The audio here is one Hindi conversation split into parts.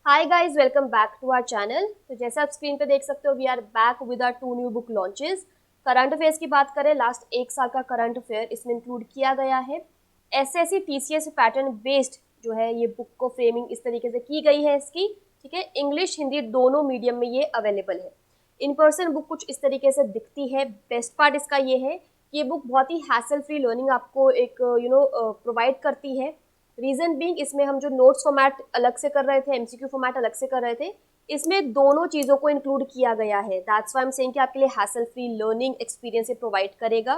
Hi guys, welcome back to our channel. तो जैसे आप स्क्रीन पे देख सकते हो, we are back with our two new book launches. Current affairs की बात करें, लास्ट एक साल का करंट अफेयर इसमें इंक्लूड किया गया है। एसएससी टीसीएस पैटर्न बेस्ड जो है ये बुक को फ्रेमिंग इस तरीके से की गई है इसकी। ठीक है, इंग्लिश हिंदी दोनों मीडियम में ये अवेलेबल है। इन पर्सन बुक कुछ इस तरीके से दिखती है। बेस्ट पार्ट इसका ये है कि ये बुक बहुत ही हैसल फ्री लर्निंग आपको एक प्रोवाइड करती है। रीजन बीइंग, इसमें हम जो नोट्स फॉर्मेट अलग से कर रहे थे, एमसीक्यू फॉर्मेट अलग से कर रहे थे, इसमें दोनों चीजों को इंक्लूड किया गया है। That's why I am saying कि आपके लिए हैसल फ्री लर्निंग एक्सपीरियंस ये प्रोवाइड करेगा।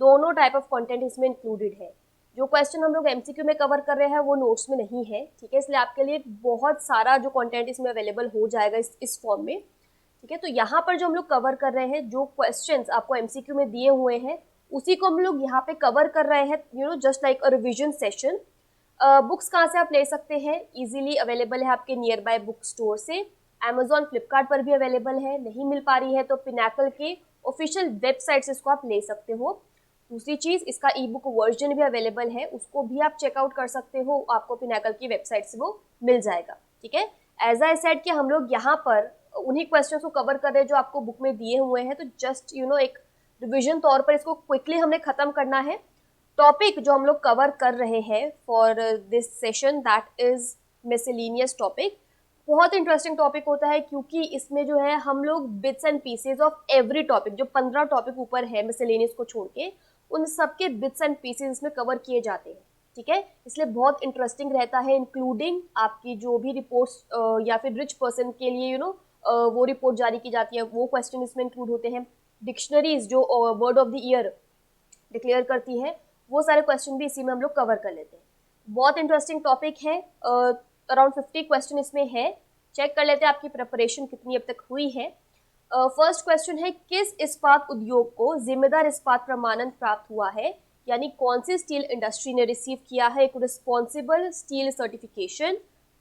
दोनों टाइप ऑफ कंटेंट इसमें इंक्लूडेड है। जो क्वेश्चन हम लोग एमसीक्यू में कवर कर रहे हैं वो नोट्स में नहीं है। ठीक है, इसलिए आपके लिए बहुत सारा जो कंटेंट इसमें अवेलेबल हो जाएगा इस फॉर्म में। ठीक है, तो यहाँ पर जो हम लोग कवर कर रहे हैं, जो क्वेश्चंस आपको एमसीक्यू में दिए हुए हैं, उसी को हम लोग यहाँ पे कवर कर रहे हैं, just like a revision session. Books कहाँ से आप ले सकते हैं? इजीली अवेलेबल है आपके नियर बाय बुक स्टोर से। अमेजॉन, फ्लिपकार्ट पर भी अवेलेबल है। नहीं मिल पा रही है तो पिनाकल के ऑफिशियल वेबसाइट से इसको आप ले सकते हो। दूसरी चीज, इसका ई बुक वर्जन भी अवेलेबल है, उसको भी आप चेकआउट कर सकते हो, आपको पिनाकल की वेबसाइट से वो मिल जाएगा। ठीक है, एज आई सेड कि हम लोग यहाँ पर उन्हीं क्वेश्चन को कवर कर रहे हैं जो आपको बुक में दिए हुए हैं। तो जस्ट एक रिविजन तौर पर इसको क्विकली हमने खत्म करना है। टॉपिक जो हम लोग कवर कर रहे हैं for this session, that is miscellaneous topic. बहुत इंटरेस्टिंग टॉपिक होता है क्योंकि इसमें जो है हम लोग bits and pieces of every topic, जो 15 टॉपिक ऊपर है मिसलेनियस को छोड़ के, उन सबके बिट्स एंड पीसेज इसमें कवर किए जाते हैं। ठीक है, इसलिए बहुत इंटरेस्टिंग रहता है, इंक्लूडिंग आपकी जो भी रिपोर्ट्स या फिर रिच पर्सन के लिए वो रिपोर्ट जारी की जाती है, वो क्वेश्चन इसमें इंक्लूड होते हैं। डिक्शनरीज जो word of the year declare करती है, वो सारे क्वेश्चन भी इसी में हम लोग कवर कर लेते हैं। बहुत इंटरेस्टिंग टॉपिक है। अराउंड 50 क्वेश्चन इसमें है। चेक कर लेते हैं आपकी प्रिपरेशन कितनी अब तक हुई है। फर्स्ट क्वेश्चन है, किस इस्पात उद्योग को जिम्मेदार इस्पात प्रमाणन प्राप्त हुआ है? यानी कौन सी स्टील इंडस्ट्री ने रिसीव किया है एक responsible steel certification?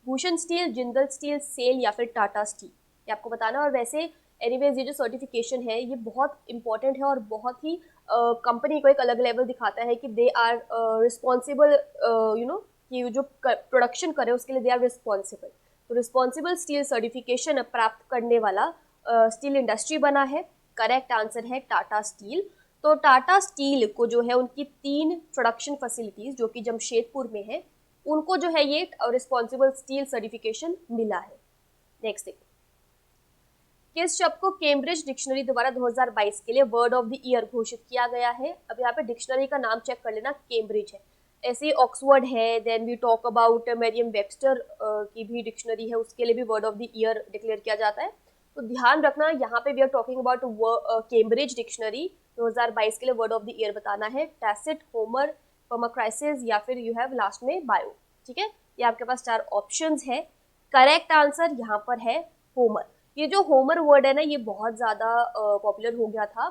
Bhushan steel, Jindal steel, SAIL या फिर टाटा स्टील? ये आपको बताना। और वैसे एनीवेज ये जो सर्टिफिकेशन है ये बहुत इंपॉर्टेंट है और बहुत ही कंपनी को एक अलग लेवल दिखाता है कि दे आर रिस्पॉन्सिबल, कि जो प्रोडक्शन करे उसके लिए दे आर रिस्पॉन्सिबल। तो रिस्पॉन्सिबल स्टील सर्टिफिकेशन प्राप्त करने वाला स्टील इंडस्ट्री बना है। करेक्ट आंसर है टाटा स्टील। तो टाटा स्टील को जो है उनकी 3 प्रोडक्शन फैसिलिटीज जो कि जमशेदपुर में है, उनको जो है ये रिस्पॉन्सिबल स्टील सर्टिफिकेशन मिला है। नेक्स्ट देखो, किस शब्द को कैम्ब्रिज डिक्शनरी द्वारा 2022 के लिए वर्ड ऑफ द ईयर घोषित किया गया है? अब यहाँ पे डिक्शनरी का नाम चेक कर लेना, कैम्ब्रिज है। ऐसे ही ऑक्सफोर्ड है, then we talk about Merriam Webster की भी डिक्शनरी है, उसके लिए भी word of the year declare किया जाता है। तो ध्यान रखना, यहाँ पे we are talking about Cambridge dictionary 2022 के लिए वर्ड ऑफ द ईयर बताना है। टैसिट, होमर, पर्माक्राइसिस या फिर यू हैव लास्ट में बायो। ठीक है, ये आपके पास 4 ऑप्शंस है। करेक्ट आंसर यहाँ पर है होमर। ये जो होमर वर्ड है ना, ये बहुत ज्यादा पॉपुलर हो गया था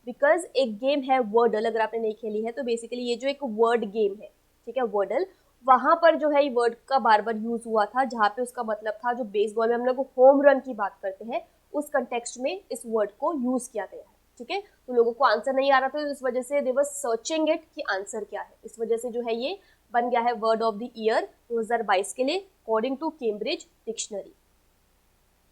बिकॉज एक गेम है वर्डल, अगर आपने नहीं खेली है तो बेसिकली ये जो एक वर्ड गेम है, ठीक है, वर्डल, वहां पर जो है ये वर्ड का बार बार यूज हुआ था, जहां पे उसका मतलब था, जो बेसबॉल में हम लोग होम रन की बात करते हैं उस कंटेक्स्ट में इस वर्ड को यूज किया गया है। ठीक है, तो लोगों को आंसर नहीं आ रहा था, तो इस वजह से दे वर सर्चिंग इट कि आंसर क्या है। इस वजह से जो है ये बन गया है वर्ड ऑफ द ईयर 2022 के लिए according to Cambridge dictionary.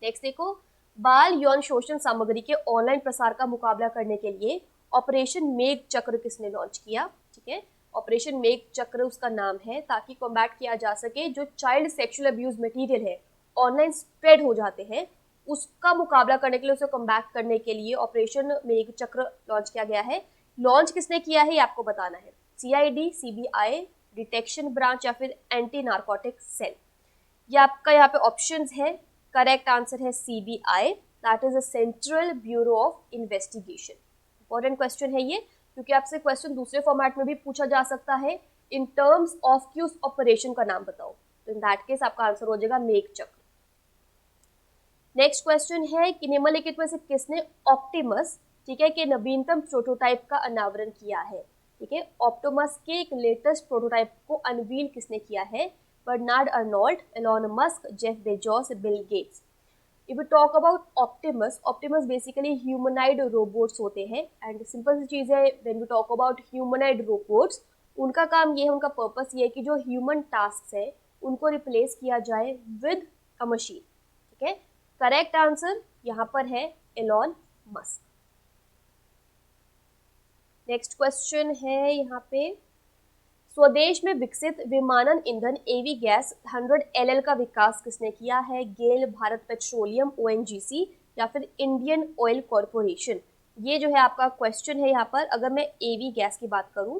Next देखो, बाल यौन शोषण सामग्री के ऑनलाइन प्रसार का मुकाबला करने के लिए ऑपरेशन मेघ चक्र किसने लॉन्च किया? ठीक है, ऑपरेशन मेघ चक्र उसका नाम है, ताकि कॉम्बैट किया जा सके जो चाइल्ड सेक्सुअल अब्यूज मटेरियल है ऑनलाइन स्प्रेड हो जाते हैं, उसका मुकाबला करने के लिए, उसे कॉम्बैट करने के लिए ऑपरेशन मेघ चक्र लॉन्च किया गया है। लॉन्च किसने किया है ये आपको बताना है। सीआईडी, सीबीआई, डिटेक्शन ब्रांच या फिर एंटी नार्कोटिक सेल? ये आपका यहाँ पे ऑप्शंस है। करेक्ट आंसर है CBI, that is a central bureau of investigation. Important question है ये, क्योंकि आपसे क्वेश्चन दूसरे फॉर्मेट में भी पूछा जा सकता है, इन टर्म्स ऑफ कि उस ऑपरेशन का नाम बताओ, तो इन दैट केस आपका आंसर हो जाएगा मेघ चक्र। नेक्स्ट क्वेश्चन है कि निम्नलिखित में से किसने ऑप्टिमस, ठीक है, के नवीनतम प्रोटोटाइप का अनावरण किया है? ठीक है, ऑप्टिमस के एक लेटेस्ट प्रोटोटाइप को अनवील किसने किया है? Bernard Arnault, Elon Musk, Jeff Bezos, Bill Gates? If you talk about Optimus, Optimus basically humanoid robots होते हैं, एंड सिंपल सी चीज है, when we talk about humanoid robots, उनका काम ये है, उनका पर्पस ये है कि जो ह्यूमन टास्क है उनको रिप्लेस किया जाए विद अ मशीन। ठीक है, करेक्ट आंसर यहाँ पर है एलॉन मस्क। नेक्स्ट क्वेश्चन है यहाँ पे, स्वदेश में विकसित विमानन ईंधन एवी गैस 100 LL का विकास किसने किया है? गेल, भारत पेट्रोलियम, ONGC या फिर इंडियन ऑयल कॉरपोरेशन। ये जो है आपका क्वेश्चन है यहाँ पर। अगर मैं एवी गैस की बात करूं,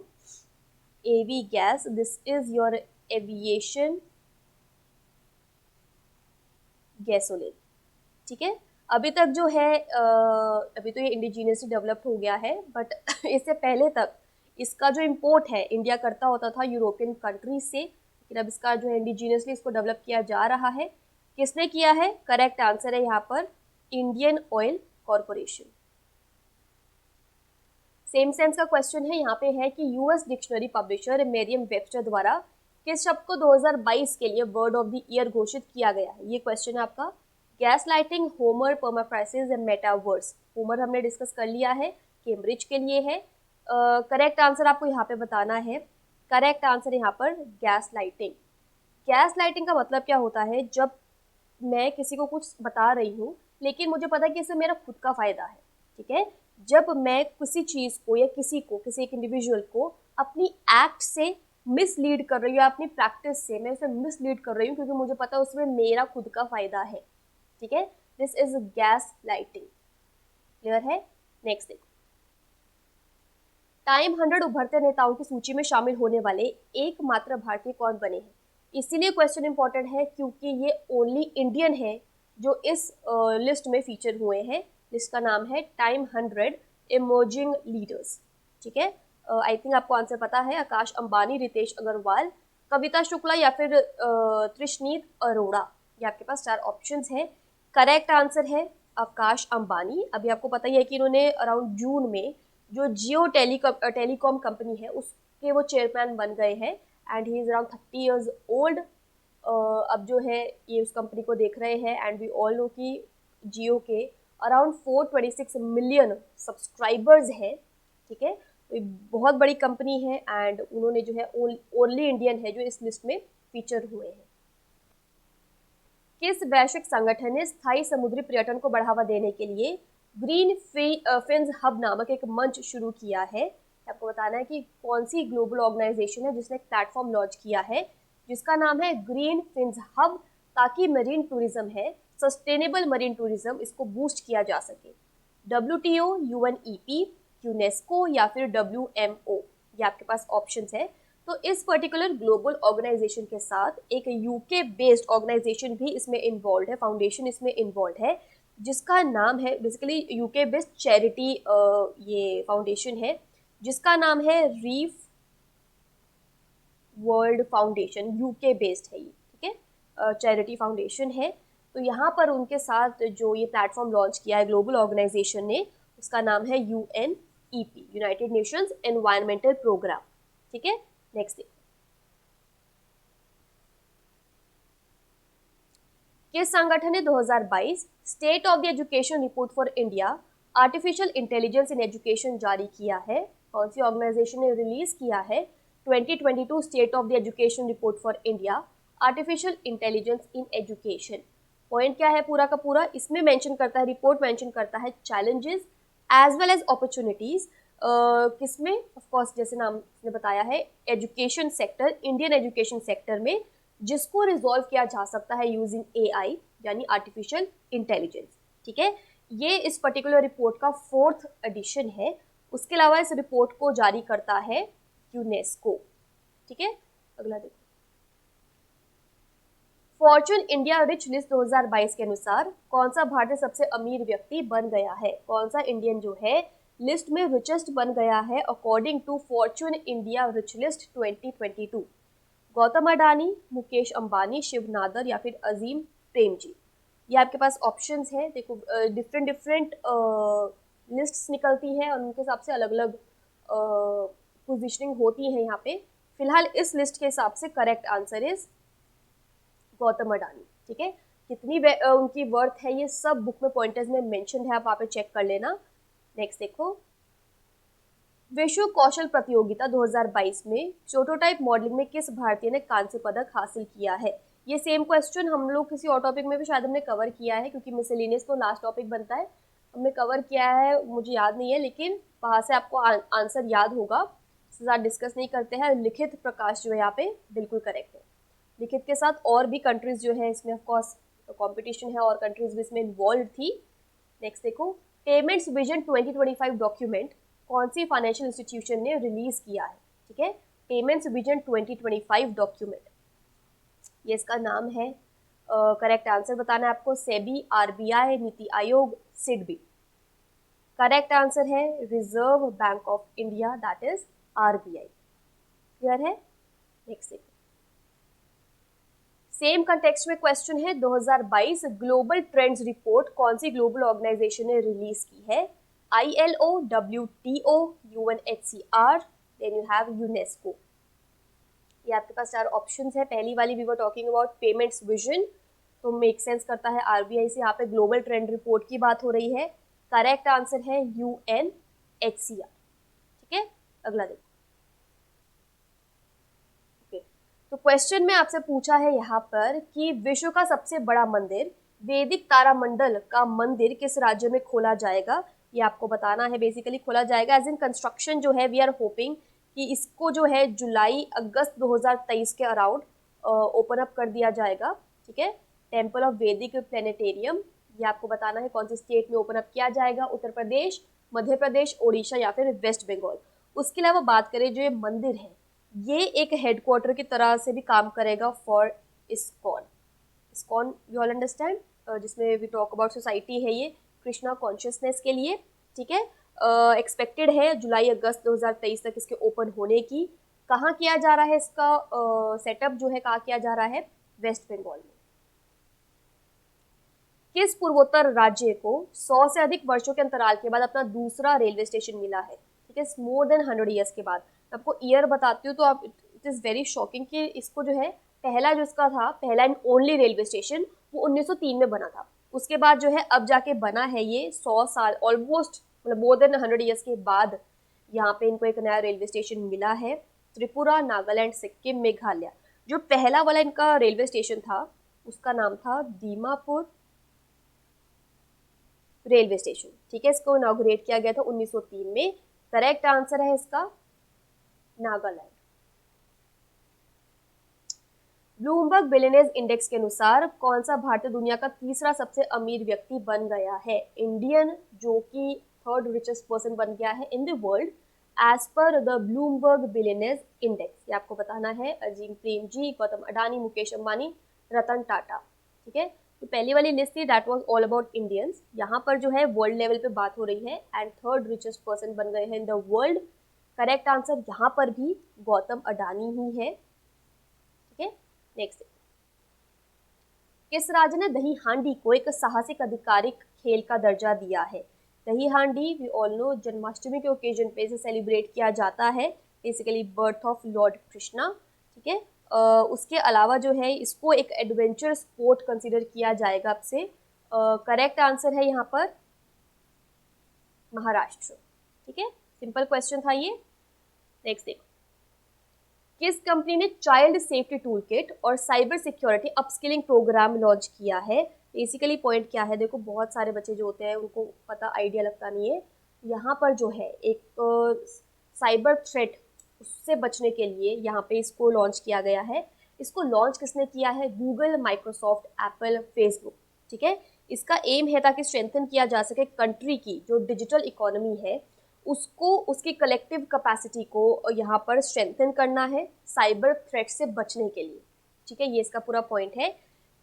avgas, this is your aviation gasoline. ठीक है, अभी तक जो है अभी तो ये इंडिजीनियसली डेवलप्ड हो गया है, बट इससे पहले तक इसका जो इम्पोर्ट है इंडिया करता होता था यूरोपियन कंट्रीज से, लेकिन अब इसका जो है इंडिजीनियसली इसको डेवलप किया जा रहा है। किसने किया है? करेक्ट आंसर है यहाँ पर Indian oil corporation. Same sense का क्वेश्चन है यहाँ पे है कि यूएस डिक्शनरी पब्लिशर मेरियम वेबस्टर द्वारा किस शब्द को 2022 के लिए वर्ड ऑफ द ईयर घोषित किया गया है? ये क्वेश्चन है आपका। Gaslighting, homer, permacrisis and metaverse. Homer हमने डिस्कस कर लिया है, केम्ब्रिज के लिए है। करेक्ट आंसर आपको यहाँ पे बताना है। करेक्ट आंसर यहाँ पर गैस लाइटिंग। गैस लाइटिंग का मतलब क्या होता है? जब मैं किसी को कुछ बता रही हूँ लेकिन मुझे पता है कि इससे मेरा खुद का फायदा है। ठीक है, जब मैं किसी चीज को या किसी एक इंडिविजुअल को अपनी एक्ट से मिसलीड कर रही हूँ, अपनी प्रैक्टिस से मैं उसे मिसलीड कर रही हूँ क्योंकि मुझे पता है उसमें मेरा खुद का फायदा है। ठीक है, this is gas lighting. Clear है? नेक्स्ट देखो, टाइम 100 उभरते नेताओं की सूची में शामिल होने वाले एकमात्र भारतीय कौन बने हैं? इसीलिए क्वेश्चन इंपॉर्टेंट है क्योंकि ये ओनली इंडियन है जो इस लिस्ट में फीचर हुए हैं। लिस्ट का नाम है टाइम 100 इमर्जिंग लीडर्स। ठीक है, आई थिंक आपको आंसर पता है। आकाश अंबानी, रितेश अग्रवाल, कविता शुक्ला या फिर तृष्णीत अरोड़ा। ये आपके पास 4 ऑप्शंस हैं। करेक्ट आंसर है आकाश अंबानी। अभी आपको पता ही है कि इन्होंने अराउंड जून में जो जियो टेलीकॉम कंपनी है उसके वो चेयरमैन बन गए हैं and he is around 30 years old. अब जो है ये उस कंपनी को देख रहे हैं एंड वी ऑल नो कि जियो के अराउंड 426 मिलियन सब्सक्राइबर्स हैं। ठीक है, तो ये बहुत बड़ी कंपनी है एंड उन्होंने जो है ओनली इंडियन है जो इस लिस्ट में फीचर हुए हैं। किस वैश्विक संगठन ने स्थायी समुद्री पर्यटन को बढ़ावा देने के लिए ग्रीन फिन्स हब नामक एक मंच शुरू किया है? आपको बताना है कि कौन सी ग्लोबल ऑर्गेनाइजेशन है जिसने एक प्लेटफॉर्म लॉन्च किया है जिसका नाम है ग्रीन फिन्स हब, ताकि मरीन टूरिज्म है, सस्टेनेबल मरीन टूरिज्म, इसको बूस्ट किया जा सके। WTO, UNEP, यूनेस्को या फिर WMO। ये आपके पास ऑप्शंस है। तो इस पर्टिकुलर ग्लोबल ऑर्गेनाइजेशन के साथ एक यूके बेस्ड ऑर्गेनाइजेशन भी इसमें इन्वॉल्व है, फाउंडेशन इसमें इन्वॉल्व है, जिसका नाम है बेसिकली यूके बेस्ड चैरिटी ये फाउंडेशन है जिसका नाम है reef world foundation. UK based है ये। ठीक है, चैरिटी फाउंडेशन है। तो यहाँ पर उनके साथ जो ये प्लेटफॉर्म लॉन्च किया है ग्लोबल ऑर्गेनाइजेशन ने, उसका नाम है UNEP, United Nations environmental programme. ठीक है, नेक्स्ट देखो, किस संगठन ने 2022 state of the education report for India artificial intelligence in education जारी किया है? कौन सी ऑर्गेनाइजेशन ने रिलीज किया है 2022 state of the education report for India artificial intelligence in education? Point क्या है पूरा का पूरा? इसमें मेंशन करता है, रिपोर्ट मेंशन करता है challenges as well as opportunities. किसमें? ऑफ कोर्स जैसे नाम ने बताया है, education sector, Indian education sector में, जिसको रिजॉल्व किया जा सकता है यूजिंग AI यानी आर्टिफिशियल इंटेलिजेंस। ठीक है, ये इस पर्टिकुलर रिपोर्ट का 4th एडिशन है। उसके अलावा इस रिपोर्ट को जारी करता है यूनेस्को। ठीक है, अगला देखो, फॉर्चून इंडिया रिच लिस्ट 2022 के अनुसार कौन सा भारतीय सबसे अमीर व्यक्ति बन गया है? कौन सा इंडियन जो है लिस्ट में रिचेस्ट बन गया है according to Fortune India rich list 2022? Gautam Adani, Mukesh Ambani, Shiv Nadar या फिर अजीम प्रेमजी। ये आपके पास ऑप्शंस है। देखो डिफरेंट लिस्ट्स निकलती हैं और उनके हिसाब से अलग अलग पोजीशनिंग होती है यहाँ पे। फिलहाल इस लिस्ट के हिसाब से correct answer is Gautam Adani. ठीक है, कितनी उनकी वर्थ है ये सब बुक में पॉइंटर्स में मेंशन है, आप वहाँ पे चेक कर लेना। नेक्स्ट देखो, विश्व कौशल प्रतियोगिता 2022 में प्रोटोटाइप मॉडलिंग में किस भारतीय ने कांस्य पदक हासिल किया है? ये सेम क्वेश्चन हम लोग किसी और टॉपिक में भी शायद हमने कवर किया है, क्योंकि मिसलेनियस तो लास्ट टॉपिक बनता है, हमने कवर किया है, मुझे याद नहीं है, लेकिन वहाँ से आपको आंसर याद होगा। इसके साथ डिस्कस नहीं करते हैं। लिखित प्रकाश जो है यहाँ पे बिल्कुल करेक्ट है। लिखित के साथ और भी कंट्रीज जो है इसमें ऑफकोर्स कॉम्पिटिशन है और कंट्रीज भी इसमें इन्वॉल्व थी। नेक्स्ट देखो, पेमेंट्स विजन 2025 डॉक्यूमेंट कौन सी फाइनेंशियल इंस्टीट्यूशन ने रिलीज किया है? ठीक है, पेमेंट्स विजन 2025 डॉक्यूमेंट, ये इसका नाम है। करेक्ट आंसर बताना है आपको, SEBI, RBI, NITI Aayog, SIDBI. Correct answer है reserve bank of India, that is RBI. Clear है? नेक्स्ट देखो, सेम कंटेक्स्ट में क्वेश्चन है, 2022 ग्लोबल ट्रेंड्स रिपोर्ट कौन सी ग्लोबल ऑर्गेनाइजेशन ने रिलीज की है? ILO, WTO, UNHCR, then you have UNESCO. ये आपके पास 4 ऑप्शंस है। पहली वाली we were talking about payments vision, तो मेक सेंस करता है आरबीआई से, यहाँ पे ग्लोबल ट्रेंड रिपोर्ट की बात हो रही है। करेक्ट आंसर है UNHCR। ठीक है, अगला देखो। तो क्वेश्चन में आपसे पूछा है यहाँ पर कि विश्व का सबसे बड़ा मंदिर वैदिक तारामंडल का मंदिर किस राज्य में खोला जाएगा? ये आपको बताना है। बेसिकली खोला जाएगा एज इन कंस्ट्रक्शन जो है, वी आर होपिंग कि इसको जो है जुलाई अगस्त 2023 के अराउंड ओपन अप कर दिया जाएगा। ठीक है, टेम्पल ऑफ वैदिक प्लेनेटेरियम, ये आपको बताना है कौन सी स्टेट में ओपन अप किया जाएगा, उत्तर प्रदेश, मध्य प्रदेश, ओडिशा या फिर वेस्ट बंगाल। उसके अलावा बात करें जो ये मंदिर है, ये एक हेडक्वार्टर की तरह से भी काम करेगा for ISKCON. ISKCON you all understand, जिसमें वी टॉक अबाउट सोसाइटी है ये कृष्णा कॉन्शियसनेस के लिए। ठीक है, एक्सपेक्टेड है जुलाई अगस्त 2023 तक इसके ओपन होने की। कहाँ किया जा रहा है इसका सेटअप जो है, कहाँ किया जा रहा है? वेस्ट बंगाल में। किस पूर्वोत्तर राज्य को 100 से अधिक वर्षों के अंतराल के बाद अपना दूसरा रेलवे स्टेशन मिला है? ठीक है, मोर देन 100 ईयर्स के बाद। आपको ईयर बताती हूँ तो आप, इट इज़ वेरी शॉकिंग कि इसको जो है पहला जो इसका था, पहला एंड ओनली रेलवे स्टेशन, वो 1903 में बना था। उसके बाद जो है अब जाके बना है ये 100 साल ऑलमोस्ट, मतलब मोर देन 100 ईयर्स के बाद यहाँ पे इनको एक नया रेलवे स्टेशन मिला है। त्रिपुरा, नागालैंड, सिक्किम, मेघालय। जो पहला वाला इनका रेलवे स्टेशन था उसका नाम था दीमापुर रेलवे स्टेशन। ठीक है, इसको इनॉग्रेट किया गया था 1903 में। करेक्ट आंसर है इसका नागालैंड। ब्लूमबर्ग बिलियनेयर्स इंडेक्स के अनुसार कौन सा भारतीय दुनिया का तीसरा सबसे अमीर व्यक्ति बन गया है? इंडियन जो कि थर्ड रिचेस्ट पर्सन बन गया है in the world as per the Bloomberg billionaires index. ये आपको बताना है। अजीम प्रेमजी, गौतम अडानी, मुकेश अंबानी, रतन टाटा। ठीक है, तो पहली वाली लिस्ट थी that was all about Indians. यहाँ पर जो है वर्ल्ड लेवल पे बात हो रही है एंड थर्ड रिचेस्ट पर्सन बन गए हैं इन द वर्ल्ड। करेक्ट आंसर यहाँ पर भी गौतम अडानी ही है। ठीक है, नेक्स्ट, किस राज्य ने दही हांडी को एक साहसिक आधिकारिक खेल का दर्जा दिया है? दही हांडी वी ऑल नो जन्माष्टमी के ओकेजन पे इसे सेलिब्रेट किया जाता है, basically birth of Lord Krishna. ठीक है, उसके अलावा जो है इसको एक एडवेंचर स्पोर्ट कंसीडर किया जाएगा आपसे। करेक्ट आंसर है यहाँ पर महाराष्ट्र। ठीक है, सिंपल क्वेश्चन था ये। नेक्स्ट देखो, किस कंपनी ने चाइल्ड सेफ्टी टूल किट और cyber security upskilling programme launch किया है? बेसिकली पॉइंट क्या है, देखो बहुत सारे बच्चे जो होते हैं उनको पता आइडिया लगता नहीं है। यहाँ पर जो है एक साइबर थ्रेट, उससे बचने के लिए यहाँ पे इसको लॉन्च किया गया है। इसको लॉन्च किसने किया है? Google, Microsoft, Apple, Facebook. ठीक है, इसका एम है ताकि स्ट्रेंथन किया जा सके कंट्री की जो डिजिटल इकोनॉमी है उसको, उसकी कलेक्टिव कैपेसिटी को यहाँ पर स्ट्रेंथन करना है साइबर थ्रेट से बचने के लिए। ठीक है, ये इसका पूरा पॉइंट है।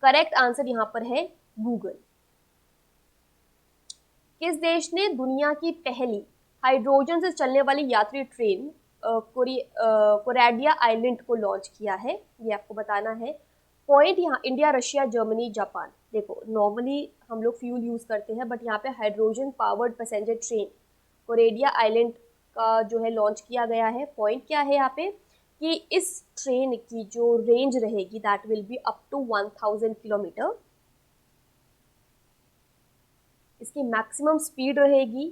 करेक्ट आंसर यहाँ पर है गूगल। किस देश ने दुनिया की पहली हाइड्रोजन से चलने वाली यात्री ट्रेन कोरिडिया आइलैंड को लॉन्च किया है? ये आपको बताना है। पॉइंट यहाँ इंडिया, रशिया, जर्मनी, जापान। देखो नॉर्मली हम लोग फ्यूल यूज करते हैं, बट यहाँ पे hydrogen powered passenger train Coradia iLint का जो है लॉन्च किया गया है। पॉइंट क्या है यहाँ पे कि इस ट्रेन की जो रेंज रहेगी that will be up to 1000 kilometre. इसकी मैक्सिमम स्पीड रहेगी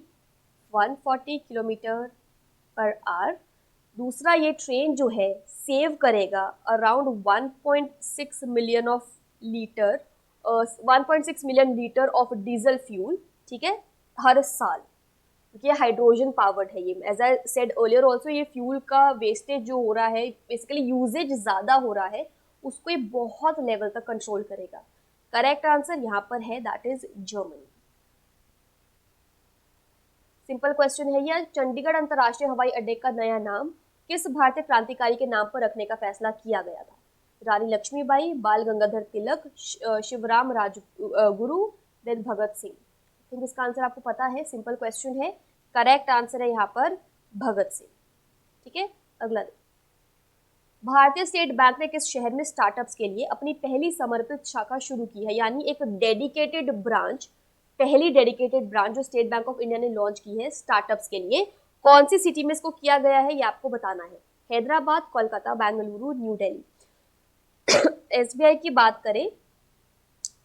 140 किलोमीटर पर आवर दूसरा, ये ट्रेन जो है सेव करेगा around 1.6 million of litre 1.6 million litre of diesel fuel, ठीक है, हर साल। ये हाइड्रोजन पावर्ड है, ये as I said earlier also, ये फ्यूल का वेस्टेज जो हो रहा है, बेसिकली यूजेज ज़्यादा हो रहा है, उसको ये बहुत लेवल तक कंट्रोल करेगा। करेक्ट आंसर यहाँ पर है, that is Germany. Simple question है यह, चंडीगढ़ अंतर्राष्ट्रीय हवाई अड्डे का नया नाम किस भारतीय क्रांतिकारी के नाम पर रखने का फैसला किया गया था? Rani Lakshmibai, Bal Gangadhar Tilak, Shivram Rajguru, then Bhagat Singh. I think इसका आंसर आपको पता है, सिंपल क्वेश्चन है। करेक्ट आंसर है यहाँ पर भगत सिंह। ठीक है, अगला भारतीय स्टेट बैंक ने किस शहर में स्टार्टअप्स के लिए अपनी पहली समर्पित शाखा शुरू की है, यानी एक डेडिकेटेड ब्रांच, पहली डेडिकेटेड ब्रांच जो स्टेट बैंक ऑफ इंडिया ने लॉन्च की है स्टार्टअप्स के लिए, कौन सी सिटी में इसको किया गया है ये आपको बताना है। हैदराबाद, कोलकाता, बेंगलुरु, न्यू दिल्ली। एसबीआई की बात करें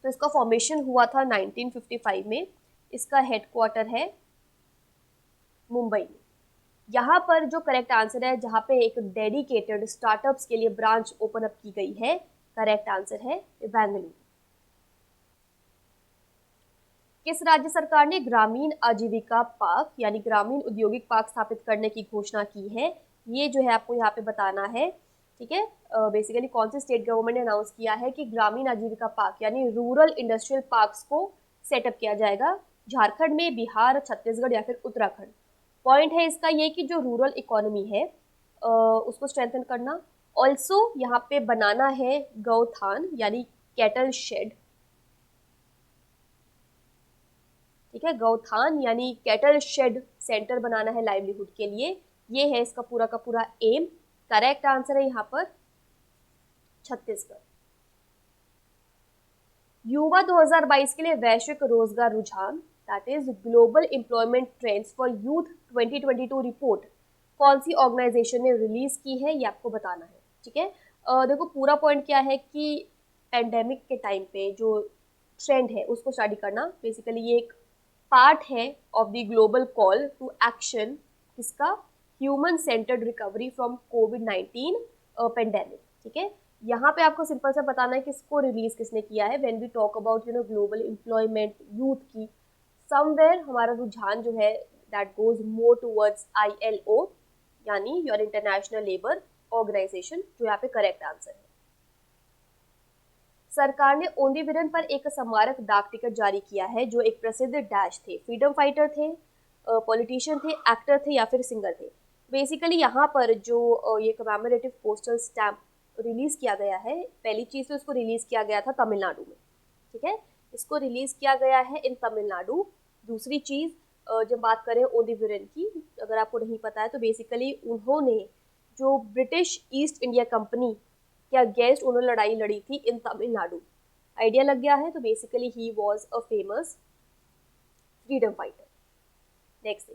तो इसका फॉर्मेशन हुआ था 1955 में। इसका हेडक्वार्टर है मुंबई में। यहाँ पर जो करेक्ट आंसर है, जहाँ पे एक डेडिकेटेड स्टार्टअप्स के लिए ब्रांच ओपन अप की गई है, करेक्ट आंसर है बेंगलुरु। किस राज्य सरकार ने ग्रामीण आजीविका पार्क यानी ग्रामीण औद्योगिक पार्क स्थापित करने की घोषणा की है? ये जो है आपको यहाँ पे बताना है। ठीक है, बेसिकली कौन सी स्टेट गवर्नमेंट ने अनाउंस किया है कि ग्रामीण आजीविका पार्क यानी रूरल इंडस्ट्रियल पार्क्स को सेटअप किया जाएगा झारखंड में, बिहार, छत्तीसगढ़ या फिर उत्तराखंड। पॉइंट है इसका ये कि जो रूरल इकोनॉमी है उसको स्ट्रेंथन करना, ऑल्सो यहाँ पे बनाना है गौथान यानी कैटल शेड। ठीक है, गौथान यानी कैटल शेड सेंटर बनाना है लाइवलीहुड के लिए, ये है इसका पूरा का पूरा एम। करेक्ट आंसर है यहाँ पर छत्तीसगढ़। युवा 2022 के लिए वैश्विक रोजगार रुझान, that is global employment trends for youth 2022 report कौन सी ऑर्गेनाइजेशन ने रिलीज की है, ये आपको बताना है। ठीक है, देखो पूरा पॉइंट क्या है कि पेंडेमिक के टाइम पे जो ट्रेंड है उसको स्टडी करना, बेसिकली ये एक पार्ट है of the global call to action, किसका? ह्यूमन सेंटर्ड रिकवरी फ्रॉम कोविड-19 पेंडेमिक। ठीक है, यहाँ पे आपको सिंपल सा बताना है कि इसको रिलीज किसने किया है। When we talk about global employment youth की, समवेयर हमारा रुझान जो है that goes more towards ILO यानी योर इंटरनेशनल लेबर ऑर्गेनाइजेशन, जो यहाँ पे करेक्ट आंसर है। सरकार ने ओंदी विरन पर एक स्मारक डाक टिकट जारी किया है जो एक प्रसिद्ध डैश थे, फ्रीडम फाइटर थे, पॉलिटिशियन थे, एक्टर थे या फिर सिंगर थे। बेसिकली यहाँ पर जो ये कमेमोरेटिव पोस्टल स्टैम्प रिलीज किया गया है, पहली चीज तो इसको रिलीज किया गया था तमिलनाडु में। ठीक है, इसको रिलीज किया गया है इन तमिलनाडु। दूसरी चीज, जब बात करें ओंदी विरन की, अगर आपको नहीं पता है तो बेसिकली उन्होंने जो ब्रिटिश ईस्ट इंडिया कंपनी के अगेंस्ट उन्होंने लड़ाई लड़ी थी इन तमिलनाडु। आइडिया लग गया है, तो basically he was a famous freedom fighter. Next,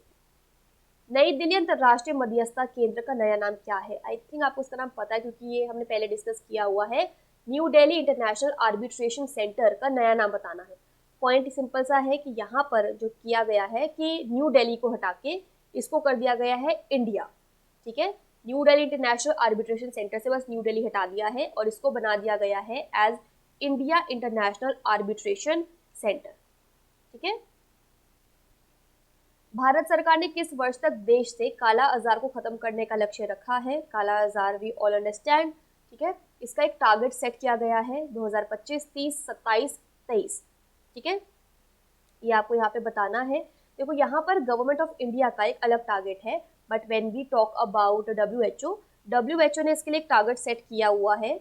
नई दिल्ली अंतर्राष्ट्रीय मध्यस्थता केंद्र का नया नाम क्या है? आई थिंक आपको उसका नाम पता है क्योंकि ये हमने पहले डिस्कस किया हुआ है। New Delhi international arbitration centre का नया नाम बताना है। पॉइंट सिंपल सा है कि यहाँ पर जो किया गया है कि न्यू दिल्ली को हटा के इसको कर दिया गया है इंडिया। ठीक है, new Delhi international arbitration centre से बस न्यू दिल्ली हटा दिया है और इसको बना दिया गया है as India international arbitration centre. ठीक है, भारत सरकार ने किस वर्ष तक देश से काला आजार को खत्म करने का लक्ष्य रखा है? काला आजार वी ऑल अंडरस्टैंड। ठीक है, इसका एक टारगेट सेट किया गया है 2025, 30, 27, 23। ठीक है, ये आपको यहाँ पे बताना है। देखो यहाँ पर गवर्नमेंट ऑफ इंडिया का एक अलग टारगेट है, but when we talk about WHO ने इसके लिए एक टारगेट सेट किया हुआ है,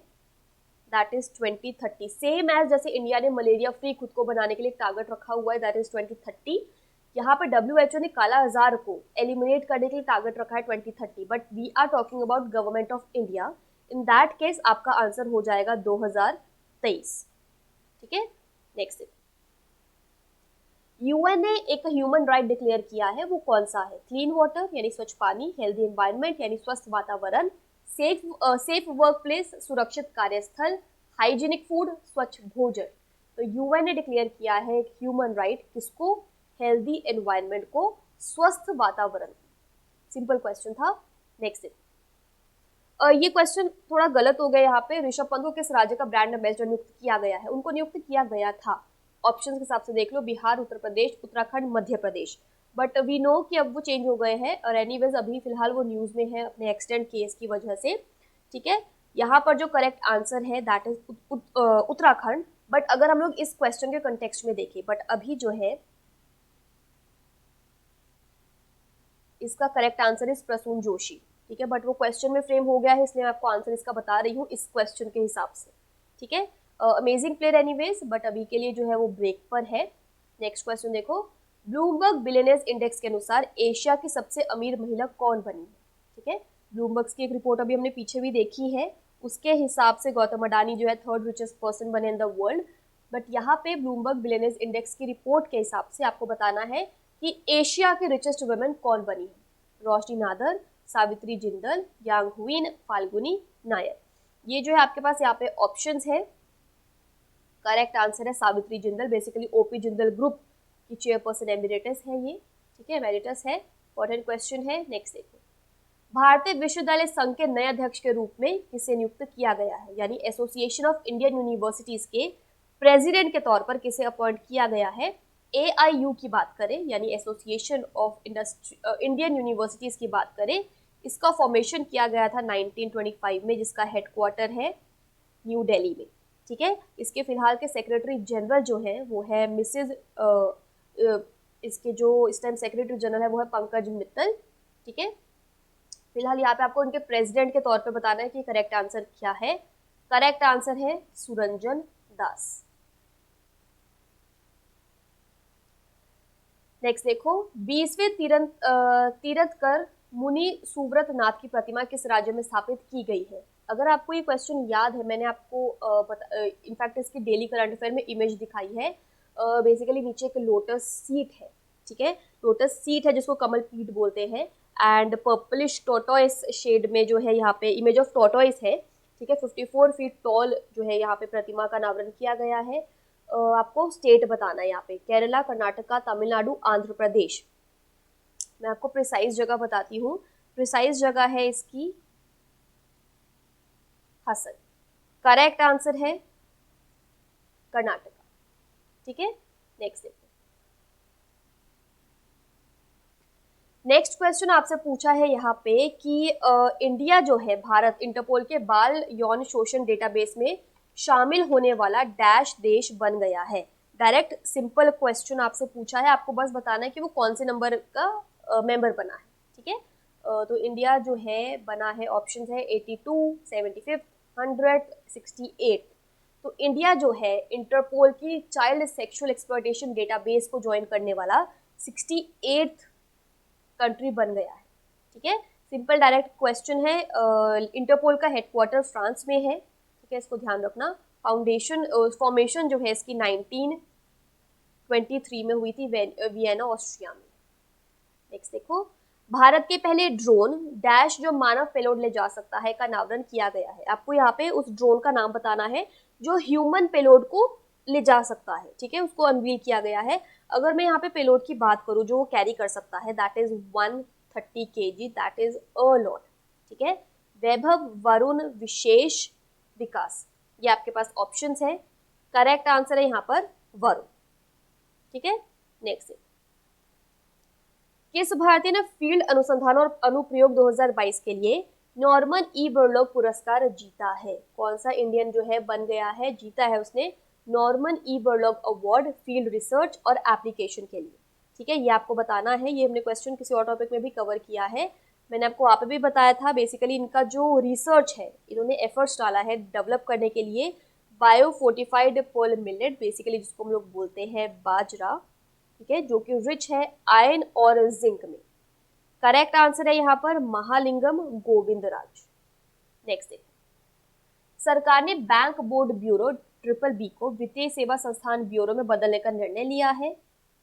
दैट इज 2030। सेम एज जैसे इंडिया ने मलेरिया फ्री खुद को बनाने के लिए टारगेट रखा हुआ है, दैट इज 2030। यहाँ पर WHO ने काला आजार को एलिमिनेट करने के लिए टारगेट रखा है 2030, but we are talking about government of India. In that case आपका आंसर हो जाएगा 2023। ठीक है, नेक्स्ट, UN ने एक ह्यूमन राइट डिक्लेयर किया है, वो कौन सा है? क्लीन वाटर यानी स्वच्छ पानी, हेल्दी एनवायरनमेंट यानी स्वस्थ वातावरण, सेफ वर्क प्लेस सुरक्षित कार्यस्थल, हाइजीनिक फूड स्वच्छ भोजन। तो UN ने डिक्लेयर किया है ह्यूमन राइट किसको? हेल्दी एनवायरनमेंट को, स्वस्थ वातावरण। सिंपल क्वेश्चन था। नेक्स्ट, ये क्वेश्चन थोड़ा गलत हो गया यहाँ पे। ऋषभ पंत को किस राज्य का ब्रांड एम्बेसडर नियुक्त किया गया है? उनको नियुक्त किया गया था, ऑप्शन के हिसाब से देख लो, Bihar, Uttar Pradesh, Uttarakhand, Madhya Pradesh. But we know कि अब वो चेंज हो गए हैं, और एनीवेज अभी फिलहाल वो न्यूज में है अपने एक्सीडेंट केस की वजह से। ठीक है, यहाँ पर जो करेक्ट आंसर है दैट इज उत्तराखंड। बट अगर हम लोग इस क्वेश्चन के कंटेक्स्ट में देखें, बट अभी जो है इसका correct answer is Prasoon Joshi. ठीक है, बट वो क्वेश्चन में फ्रेम हो गया है, इसलिए मैं आपको आंसर इसका बता रही हूँ इस क्वेश्चन के हिसाब से। ठीक है, अमेजिंग प्लेयर एनीवेज, बट अभी के लिए जो है वो ब्रेक पर है। नेक्स्ट क्वेश्चन देखो, ब्लूमबर्ग बिलियनेयर्स इंडेक्स के अनुसार एशिया की सबसे अमीर महिला कौन बनी है? ठीक है, ब्लूमबर्ग की एक रिपोर्ट अभी हमने पीछे भी देखी है, उसके हिसाब से गौतम अडानी जो है थर्ड रिचेस्ट पर्सन बने इन द वर्ल्ड। बट यहाँ पे ब्लूमबर्ग बिलियनेयर्स इंडेक्स की रिपोर्ट के हिसाब से आपको बताना है कि एशिया की रिचेस्ट वुमेन कौन बनी है। रोशनी नादर, सावित्री जिंदल, यांग हुइन, फाल्गुनी नायर। ये जो है आपके पास यहाँ पे ऑप्शंस है। करेक्ट आंसर है Savitri Jindal. Basically OP Jindal group की चेयरपर्सन एमिरेटस है ये। ठीक है, एमिरेटस है। इंपॉर्टेंट क्वेश्चन है। नेक्स्ट देखो, भारतीय विश्वविद्यालय संघ के नए अध्यक्ष के रूप में किसे नियुक्त किया गया है? यानी एसोसिएशन ऑफ इंडियन यूनिवर्सिटीज के प्रेसिडेंट के तौर पर किसे अपॉइंट किया गया है? AIU की बात करें, यानी एसोसिएशन ऑफ इंडियन यूनिवर्सिटीज की बात करें, इसका फॉर्मेशन किया गया था 1925 में, जिसका हेडक्वार्टर है न्यू दिल्ली में। ठीक है, इसके फिलहाल के सेक्रेटरी जनरल जो है वो है मिसेज इसके जो इस टाइम सेक्रेटरी जनरल है वो है पंकज मित्तल। ठीक है, फिलहाल यहाँ पे आपको उनके प्रेसिडेंट के तौर पे बताना है कि करेक्ट आंसर क्या है। करेक्ट आंसर है सुरंजन दास। नेक्स्ट देखो, 20वें तीर्थकर मुनि सुव्रत नाथ की प्रतिमा किस राज्य में स्थापित की गई है? अगर आपको ये क्वेश्चन याद है, मैंने आपको इनफैक्ट इसकी डेली करंट अफेयर में इमेज दिखाई है। बेसिकली नीचे एक लोटस सीट है। ठीक है, लोटस सीट है जिसको कमल पीठ बोलते हैं, एंड पर्पलिश टोटोइस शेड में जो है यहाँ पे इमेज ऑफ टोटोइस है। ठीक है, 54 फीट टॉल जो है यहाँ पे प्रतिमा का अनावरण किया गया है। आपको स्टेट बताना है यहाँ पे, केरला, कर्नाटका, तमिलनाडु, आंध्र प्रदेश। मैं आपको प्रिसाइज जगह बताती हूँ। प्रिसाइज जगह है इसकी हसन। करेक्ट आंसर है कर्नाटका। ठीक है, नेक्स्ट देखो, नेक्स्ट क्वेश्चन आपसे पूछा है यहाँ पे कि इंडिया जो है, भारत इंटरपोल के बाल यौन शोषण डेटाबेस में शामिल होने वाला डैश देश बन गया है। डायरेक्ट सिंपल क्वेश्चन आपसे पूछा है, आपको बस बताना है कि वो कौन से नंबर का मेंबर बना है। ठीक है, तो इंडिया जो है बना है, ऑप्शंस है 82, 75, 100, 68। तो इंडिया जो है इंटरपोल की चाइल्ड सेक्सुअल एक्सप्लॉयटेशन डेटाबेस को ज्वाइन करने वाला 68th कंट्री बन गया है। ठीक है, सिंपल डायरेक्ट क्वेश्चन है। इंटरपोल का हेडक्वार्टर फ्रांस में है। ठीक है, इसको ध्यान रखना। फॉर्मेशन जो है इसकी 1923 में हुई थी वियना ऑस्ट्रिया में। नेक्स्ट देखो, भारत के पहले ड्रोन डैश जो मानव पेलोड ले जा सकता है का अनावरण किया गया है। आपको यहाँ पे उस ड्रोन का नाम बताना है जो ह्यूमन पेलोड को ले जा सकता है। ठीक है, उसको अनवील किया गया है। अगर मैं यहाँ पे पेलोड की बात करूँ जो वो कैरी कर सकता है, that is 130 kg, that is a lot. ठीक है, वैभव, वरुण, विशेष, विकास, ये आपके पास ऑप्शंस है। करेक्ट आंसर है यहाँ पर वरुण। ठीक है, नेक्स्ट, किस भारतीय ने फील्ड अनुसंधान और अनुप्रयोग 2022 के लिए नॉर्मन ई बोरलॉग पुरस्कार जीता है? कौन सा इंडियन जो है बन गया है, जीता है उसने Norman E Borlaug award field research और एप्लीकेशन के लिए? ठीक है, ये आपको बताना है। ये हमने क्वेश्चन किसी और टॉपिक में भी कवर किया है, मैंने आपको वहाँ पे भी बताया था। बेसिकली इनका जो रिसर्च है, इन्होंने एफर्ट्स डाला है डेवलप करने के लिए bio fortified pearl millet, basically जिसको हम लोग बोलते हैं बाजरा। ठीक है, जो कि रिच है आयरन और जिंक में। करेक्ट आंसर है यहाँ पर महालिंगम गोविंदराज। नेक्स्ट देखो, सरकार ने बैंक बोर्ड ब्यूरो BBB को वित्तीय सेवा संस्थान ब्यूरो में बदलने का निर्णय लिया है।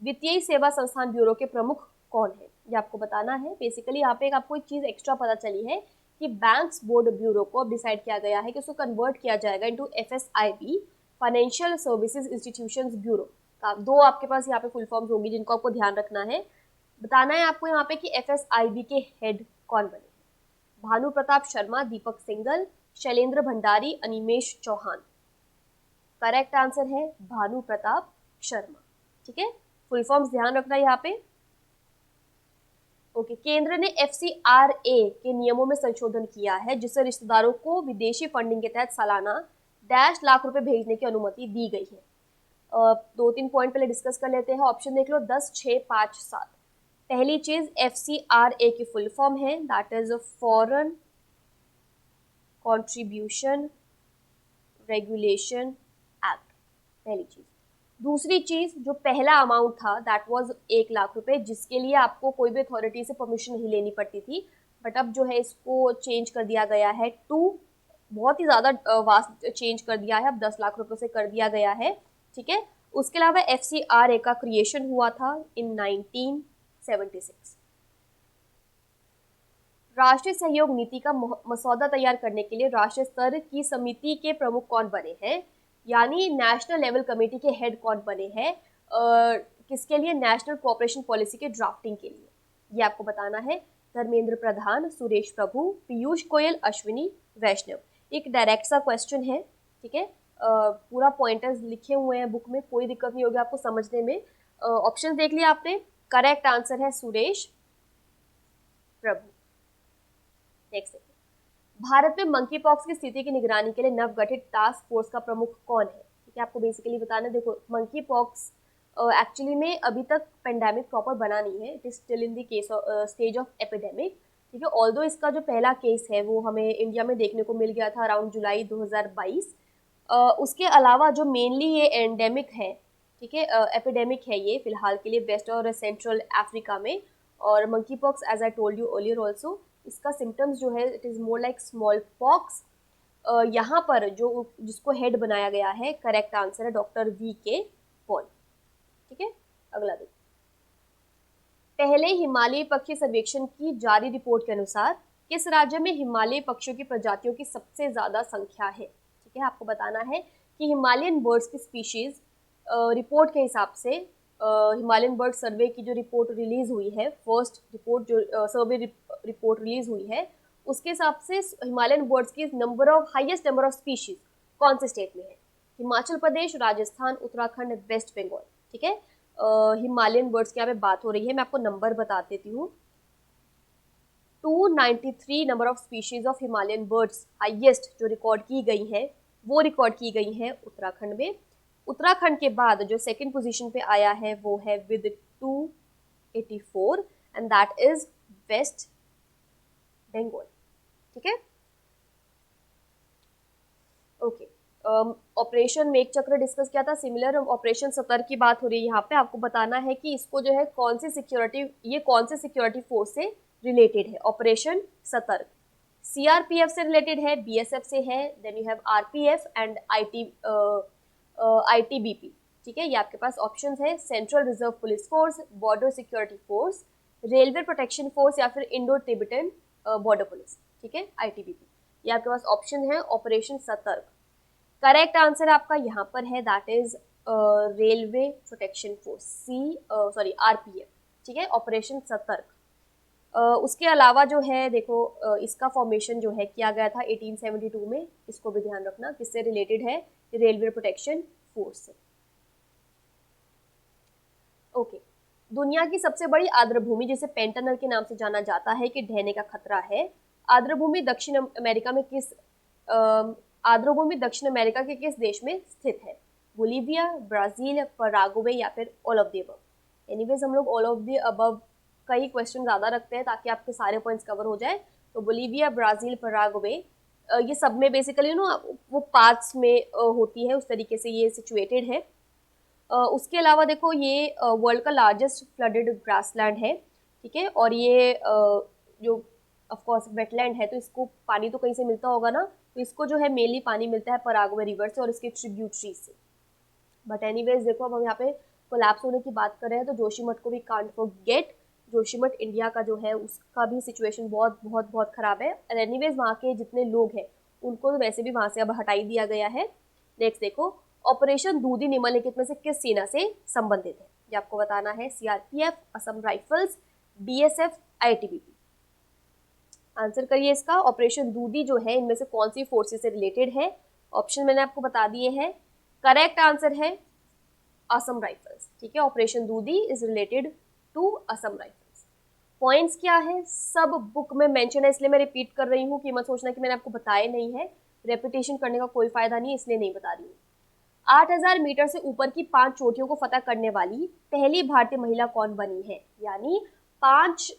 वित्तीय सेवा संस्थान ब्यूरो के प्रमुख कौन है, ये आपको बताना है। बेसिकली यहाँ पे आपको एक चीज एक्स्ट्रा पता चली है कि बैंक्स बोर्ड ब्यूरो को अब डिसाइड किया गया है कि उसको कन्वर्ट किया जाएगा into FSIB, financial services institutions bureau. दो आपके पास यहाँ पे फुल फॉर्म्स होंगी जिनको आपको ध्यान रखना है। बताना है आपको यहाँ पे कि FSIB के हेड कौन बने। भानु प्रताप शर्मा, दीपक सिंगल, शैलेंद्र भंडारी, अनिमेश चौहान। करेक्ट आंसर है भानु प्रताप शर्मा। ठीक है, फुल फॉर्म्स ध्यान रखना यहाँ पे। ओके, केंद्र ने FCRA के नियमों में संशोधन किया है जिससे रिश्तेदारों को विदेशी फंडिंग के तहत सालाना $1 रुपए भेजने की अनुमति दी गई है। 2-3 पॉइंट पहले डिस्कस कर लेते हैं। ऑप्शन देख लो 10, 6, 5, 7। पहली चीज FCRA की फुल फॉर्म है, that is foreign contribution regulation act, पहली चीज। दूसरी चीज, जो पहला अमाउंट था दैट वाज 1 लाख रुपए, जिसके लिए आपको कोई भी अथॉरिटी से परमिशन नहीं लेनी पड़ती थी, बट अब जो है इसको चेंज कर दिया गया है टू, बहुत ही ज्यादा वास्ट चेंज कर दिया है, अब 10 लाख रुपए से कर दिया गया है। ठीक है, उसके अलावा FCRA का क्रिएशन हुआ था इन 1976। राष्ट्रीय सहयोग नीति का मसौदा तैयार करने के लिए राष्ट्रीय स्तर की समिति के प्रमुख कौन बने हैं, यानी नेशनल लेवल कमेटी के हेड कौन बने हैं, किसके लिए, नेशनल कोऑपरेशन पॉलिसी के ड्राफ्टिंग के लिए। ये आपको बताना है। धर्मेंद्र प्रधान, सुरेश प्रभु, पीयूष गोयल, अश्विनी वैष्णव। एक डायरेक्ट सा क्वेश्चन है। ठीक है, पूरा पॉइंटर्स लिखे हुए हैं बुक में, कोई दिक्कत नहीं होगी आपको समझने में। ऑप्शन देख लिया आपने, करेक्ट आंसर है सुरेश प्रभु। नेक्स्ट, भारत में मंकी पॉक्स की स्थिति की निगरानी के लिए नवगठित टास्क फोर्स का प्रमुख कौन है। ठीक है, आपको बेसिकली बताना है। देखो, मंकी पॉक्स एक्चुअली में अभी तक पेंडेमिक प्रॉपर बना नहीं है, it is still in the case stage of epidemic. ठीक है, ऑल्दो इसका जो पहला केस है वो हमें इंडिया में देखने को मिल गया था अराउंड जुलाई 2022। उसके अलावा जो मेनली ये एंडेमिक है, ठीक है, एपिडेमिक है ये फिलहाल के लिए वेस्ट और सेंट्रल अफ्रीका में। और monkeypox, as I told you earlier also, इसका सिम्टम्स जो है it is more like smallpox. यहाँ पर जो जिसको हेड बनाया गया है, करेक्ट आंसर है डॉक्टर VK पॉल। ठीक है, अगला देखिए। पहले हिमालयी पक्षी सर्वेक्षण की जारी रिपोर्ट के अनुसार किस राज्य में हिमालयी पक्षियों की प्रजातियों की सबसे ज्यादा संख्या है। ठीक है, आपको बताना है कि हिमालयन बर्ड्स की स्पीशीज रिपोर्ट के हिसाब से हिमालयन बर्ड सर्वे की जो रिपोर्ट रिलीज हुई है, फर्स्ट रिपोर्ट जो सर्वे रिपोर्ट रिलीज हुई है, उसके हिसाब से हिमालयन बर्ड्स की हाईएस्ट नंबर ऑफ स्पीशीज कौन से स्टेट में है। हिमाचल प्रदेश, राजस्थान, उत्तराखंड, वेस्ट बंगाल। ठीक है, हिमालयन बर्ड्स की यहाँ पे बात हो रही है, मैं आपको नंबर बता देती हूँ। 293 number of species of Himalayan birds highest जो रिकॉर्ड की गई है, वो रिकॉर्ड की गई है उत्तराखंड में। उत्तराखंड के बाद जो सेकंड पोजीशन पे आया है वो है with 284 and that is West Bengal. ठीक है, ओके। ऑपरेशन मेघ चक्र डिस्कस किया था, सिमिलर ऑपरेशन सतर्क की बात हो रही है यहाँ पे। आपको बताना है कि इसको जो है कौन सी सिक्योरिटी फोर्स से रिलेटेड है। ऑपरेशन सतर्क CRPF से रिलेटेड है, BSF से है, then you have RPF and ITBP। ठीक है, ये आपके पास ऑप्शंस है। Central reserve police force, border security force, railway protection force या फिर इंडो टिबेटन बॉर्डर पुलिस। ठीक है, ITBP, ये आपके पास ऑप्शन है। ऑपरेशन सतर्क करेक्ट आंसर आपका यहाँ पर है, that is railway protection force RPF। ठीक है, ऑपरेशन सतर्क। उसके अलावा जो है देखो, इसका फॉर्मेशन जो है किया गया था 1872 में, इसको भी ध्यान रखना किससे रिलेटेड है, रेलवे प्रोटेक्शन फोर्स से। ओके, दुनिया की सबसे बड़ी आर्द्रभूमि जिसे पेंटानल के नाम से जाना जाता है कि ढहने का खतरा है, आर्द्रभूमि दक्षिण अमेरिका के किस देश में स्थित है। बोलीविया, ब्राजील, पराग्वे या फिर all of the above. Anyways हम लोग ऑल ऑफ द अबव का ही क्वेश्चन ज्यादा रखते हैं ताकि आपके सारे पॉइंट्स कवर हो जाए। तो बोलीविया, ब्राजील, पराग्वे, ये सब में बेसिकली वो पार्ट्स में होती है, उस तरीके से ये सिचुएटेड है। उसके अलावा देखो, ये वर्ल्ड का लार्जेस्ट फ्लडेड ग्रासलैंड है। ठीक है, और ये जो ऑफ कोर्स वेटलैंड है, तो इसको पानी तो कहीं से मिलता होगा ना, तो इसको जो है मेनली पानी मिलता है पराग्वे रिवर से और इसके ट्रिब्यूटरी से। बट एनीवेज देखो, अब हम यहाँ पे कोलैप्स होने की बात कर रहे हैं तो जोशीमठ को भी कांट फॉरगेट। जोशीमठ इंडिया का जो है उसका भी सिचुएशन बहुत बहुत बहुत खराब है। और एनीवेज वहाँ के जितने लोग हैं उनको तो वैसे भी वहाँ से अब हटाई दिया गया है। नेक्स्ट देखो, ऑपरेशन दूधी निम्नलिखित में से किस सेना से संबंधित है। ये आपको बताना है। CRPF, Assam rifles, BSF, ITBP। Answer करिए इसका। ऑपरेशन दूधी जो है इनमें से कौन सी फोर्सेस से रिलेटेड है? ऑप्शन मैंने आपको बता दिए हैं। करेक्ट आंसर है असम राइफल्स। ठीक है, operation Dudhi is related to Assam Rifles. Points क्या है सब बुक में मेंशन है, इसलिए मैं रिपीट कर रही हूँ कि मत सोचना कि मैंने आपको बताया नहीं है। रेपिटेशन करने का कोई फायदा नहीं है, इसलिए नहीं बता रही हूँ। 8000 मीटर से ऊपर की 5 चोटियों को फतह करने वाली पहली भारतीय महिला कौन बनी है? यानी 5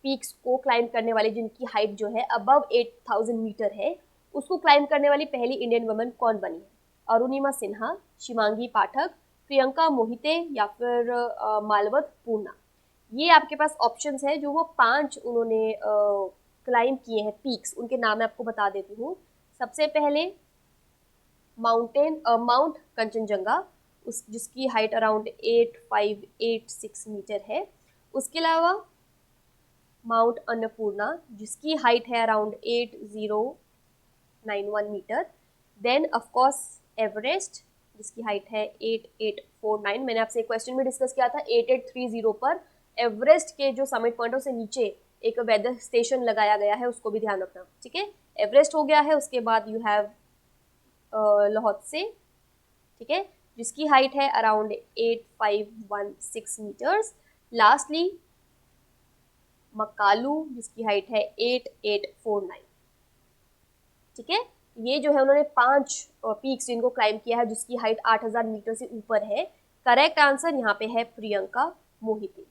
पीक्स को क्लाइंब करने वाली जिनकी हाइट जो है अबव 8000 मीटर है, उसको क्लाइंब करने वाली पहली इंडियन वुमन कौन बनी है? अरुणिमा सिन्हा, शिवांगी पाठक, प्रियंका मोहिते या फिर मालवत पूर्णा। ये आपके पास ऑप्शंस है जो वो 5 उन्होंने क्लाइंब किए हैं पीक्स, उनके नाम मैं आपको बता देती हूँ। सबसे पहले माउंट कंचनजंगा, उस जिसकी हाइट अराउंड 8586 मीटर है। उसके अलावा माउंट अन्नपूर्णा जिसकी हाइट है around 8091 metre. Then of course Everest जिसकी हाइट है 8849। मैंने आपसे एक क्वेश्चन में डिस्कस किया था 8830 पर एवरेस्ट के जो समिट पॉइंटों से नीचे एक वेदर स्टेशन लगाया गया है, उसको भी ध्यान रखना। ठीक है, एवरेस्ट हो गया है। उसके बाद यू हैव लाहौत्से, ठीक है, जिसकी हाइट है अराउंड 8516 मीटर्स। लास्टली मकालू जिसकी हाइट है 8849। ठीक है, ये जो है उन्होंने 5 पीक्स जिनको क्लाइंब किया है जिसकी हाइट 8000 मीटर से ऊपर है। करेक्ट आंसर यहाँ पे है प्रियंका मोहिते।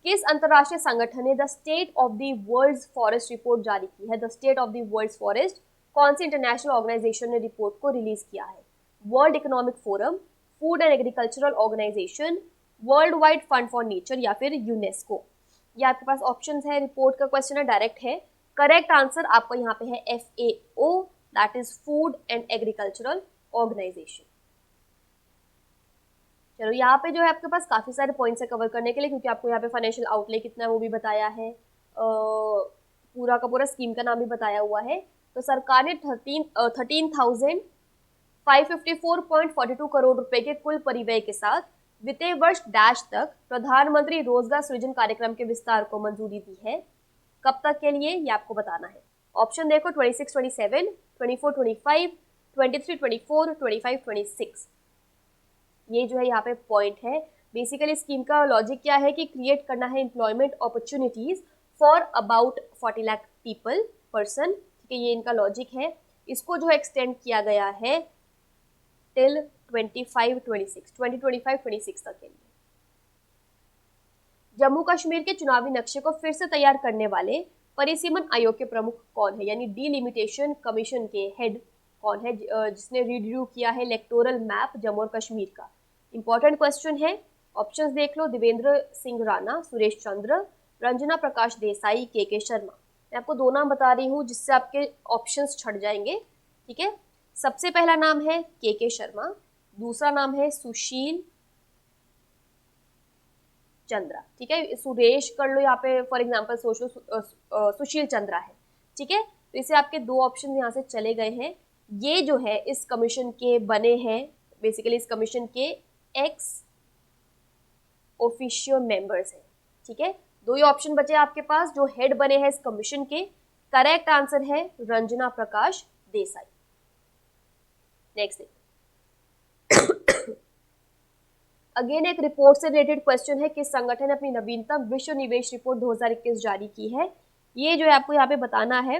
किस अंतरराष्ट्रीय संगठन ने the state of the world's forest report जारी की है? The state of the world's forest कौन सी इंटरनेशनल ऑर्गेनाइजेशन ने रिपोर्ट को रिलीज किया है? World economic forum, food and agricultural organisation, world wide fund for nature या फिर यूनेस्को। ये आपके पास ऑप्शन है। रिपोर्ट का क्वेश्चन है, डायरेक्ट है। करेक्ट आंसर आपका यहाँ पे है FAO, that is food and agricultural organisation. चलो यहाँ पे जो है आपके पास काफी सारे पॉइंट्स है कवर करने के लिए, क्योंकि आपको यहाँ पे फाइनेंशियल आउटले कितना है वो भी बताया है, पूरा का पूरा स्कीम का नाम भी बताया हुआ है। तो सरकार ने 13,554.42 करोड़ रुपए के कुल परिव्यय के साथ वित्तीय वर्ष डैश तक प्रधानमंत्री रोजगार सृजन कार्यक्रम के विस्तार को मंजूरी दी है। कब तक के लिए ये आपको बताना है। ऑप्शन देखो 26-27, 24-25, 23-24, 25-26। ये जो है यहाँ पे पॉइंट है। बेसिकली स्कीम का लॉजिक क्या है कि क्रिएट करना है employment opportunities for about 40 lakh people person. ठीक है, ये इनका लॉजिक है। इसको जो एक्सटेंड किया गया है टिल 2025-26 तक के लिए। जम्मू कश्मीर के चुनावी नक्शे को फिर से तैयार करने वाले परिसीमन आयोग के प्रमुख कौन है? यानी डीलिमिटेशन कमीशन के हेड कौन है जिसने रिव्यू किया है इलेक्टोरल मैप जम्मू और कश्मीर का? इंपॉर्टेंट क्वेश्चन है। ऑप्शंस देख लो, देवेंद्र सिंह राणा, सुरेश चंद्र, रंजना प्रकाश देसाई, के शर्मा। मैं आपको 2 नाम बता रही हूँ जिससे आपके ऑप्शंस छट जाएंगे। ठीक है, सबसे पहला नाम है के शर्मा, दूसरा नाम है सुशील चंद्रा। ठीक है, सुरेश कर लो यहाँ पे फॉर एग्जांपल, सोच लो सुशील चंद्रा है। ठीक है, तो इसे आपके 2 ऑप्शन यहाँ से चले गए हैं। ये जो है इस कमीशन के बने हैं, बेसिकली इस कमीशन के एक्स ऑफिशियो मेंबर्स हैं। ठीक है, 2 ही ऑप्शन बचे आपके पास जो हेड बने हैं इस कमीशन के। करेक्ट आंसर है रंजना प्रकाश देसाई। नेक्स्ट अगेन एक रिपोर्ट से रिलेटेड क्वेश्चन है, किस संगठन ने अपनी नवीनतम विश्व निवेश रिपोर्ट 2021 जारी की है? ये जो है आपको यहाँ पे बताना है।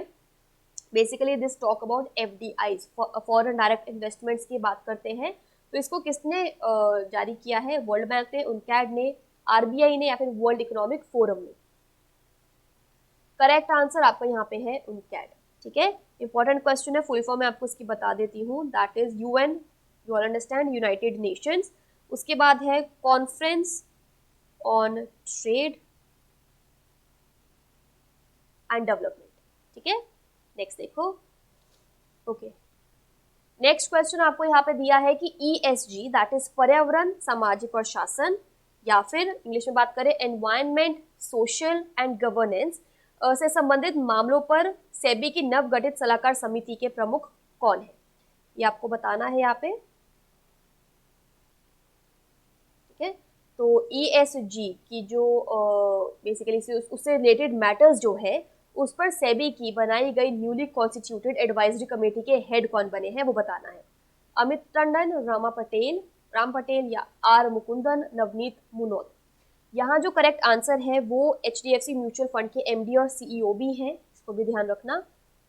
Basically this talk about FDIs, foreign direct investments की बात करते हैं। तो इसको किसने जारी किया है? वर्ल्ड बैंक ने, उनकैड ने, RBI ने या फिर वर्ल्ड इकोनॉमिक फोरम ने? करेक्ट आंसर आपका यहाँ पे है उनकैड। ठीक है, इंपॉर्टेंट क्वेश्चन है, फुल फॉर्म मैं आपको इसकी बता देती हूँ। That is UN, you all understand, United Nations. उसके बाद है conference on trade and development. ठीक है, नेक्स्ट देखो। ओके, नेक्स्ट क्वेश्चन आपको यहाँ पे दिया है कि ESG दैट इज पर्यावरण, सामाजिक और शासन, या फिर इंग्लिश में बात करें एनवायरनमेंट, सोशल एंड गवर्नेंस से संबंधित मामलों पर सेबी की नवगठित सलाहकार समिति के प्रमुख कौन है? ये आपको बताना है यहाँ पे। ठीक है, तो ESG की जो बेसिकली उससे रिलेटेड मैटर्स जो है उस पर सेबी की बनाई गई न्यूली कॉन्स्टिट्यूटेड एडवाइजरी कमेटी के हेड कौन बने हैं वो बताना है। अमित टंडन, राम पटेल या आर मुकुंदन, नवनीत मुनोत। यहाँ जो करेक्ट आंसर है वो HDFC म्यूचुअल फंड के MD और CEO भी हैं, इसको भी ध्यान रखना।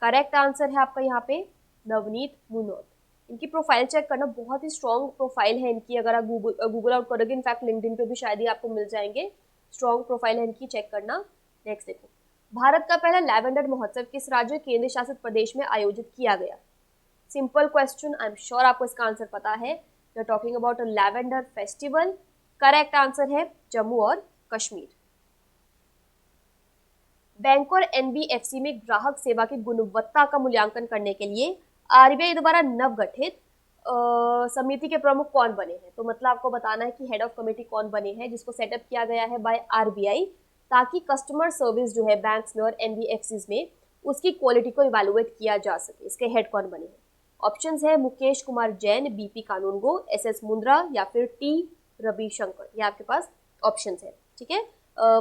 करेक्ट आंसर है आपका यहाँ पे नवनीत मुनोत। इनकी प्रोफाइल चेक करना, बहुत ही स्ट्रॉन्ग प्रोफाइल है इनकी। अगर आप गूगल आउट करोगे, इनफैक्ट लिंक्डइन पे भी शायद ही आपको मिल जाएंगे। स्ट्रॉन्ग प्रोफाइल है इनकी, चेक करना। नेक्स्ट देखो, भारत का पहला लैवेंडर महोत्सव किस राज्य केंद्र शासित प्रदेश में आयोजित किया गया? Simple question, I am sure आपको इसका आंसर पता है। We are talking about a lavender festival. Correct answer है जम्मू और कश्मीर। बैंक और NBFC में ग्राहक सेवा की गुणवत्ता का मूल्यांकन करने के लिए RBI द्वारा नवगठित समिति के प्रमुख कौन बने हैं? तो मतलब आपको बताना है कि हेड ऑफ कमेटी कौन बने हैं, जिसको सेटअप किया गया है बाय RBI, ताकि कस्टमर सर्विस जो है बैंक्स में और NBFCs में उसकी क्वालिटी को इवेलुएट किया जा सके। इसके हेड कौन बने हैं? ऑप्शंस है मुकेश कुमार जैन, BP कानूनगो, SS मुंद्रा या फिर T रविशंकर। ये आपके पास ऑप्शंस है, ठीक है।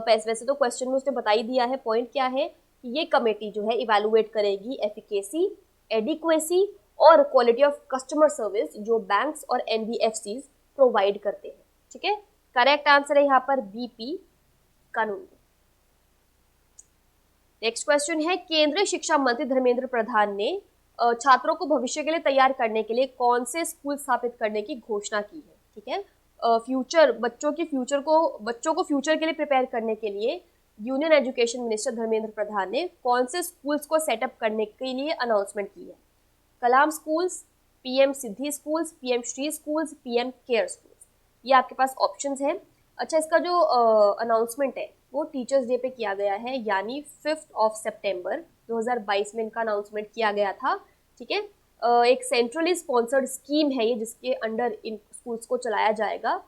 वैसे तो क्वेश्चन में उसने बता ही दिया है। पॉइंट क्या है कि ये कमेटी जो है इवेलुएट करेगी एफिकेसी, एडिक्वेसी और क्वालिटी ऑफ कस्टमर सर्विस जो बैंक्स और NBFCs प्रोवाइड करते हैं, ठीक है। करेक्ट आंसर है यहाँ पर BP कानून। नेक्स्ट क्वेश्चन है, केंद्रीय शिक्षा मंत्री धर्मेंद्र प्रधान ने छात्रों को भविष्य के लिए तैयार करने के लिए कौन से स्कूल स्थापित करने की घोषणा की है? ठीक है, बच्चों को फ्यूचर के लिए प्रिपेयर करने के लिए union education minister Dharmendra Pradhan ने कौन से स्कूल्स को सेटअप करने के लिए अनाउंसमेंट की है? Kalam schools, PM Siddhi schools, PM Shri schools, PM care schools. ये आपके पास ऑप्शंस हैं। अच्छा, इसका जो अनाउंसमेंट है वो टीचर्स डे पे किया गया है, यानी 5 सितंबर 2022 में इनका अनाउंसमेंट किया गया था, ठीक है। एक सेंट्रली स्पॉन्सर्ड स्कीम है ये, जिसके अंडर इन स्कूल्स को चलाया जाएगा।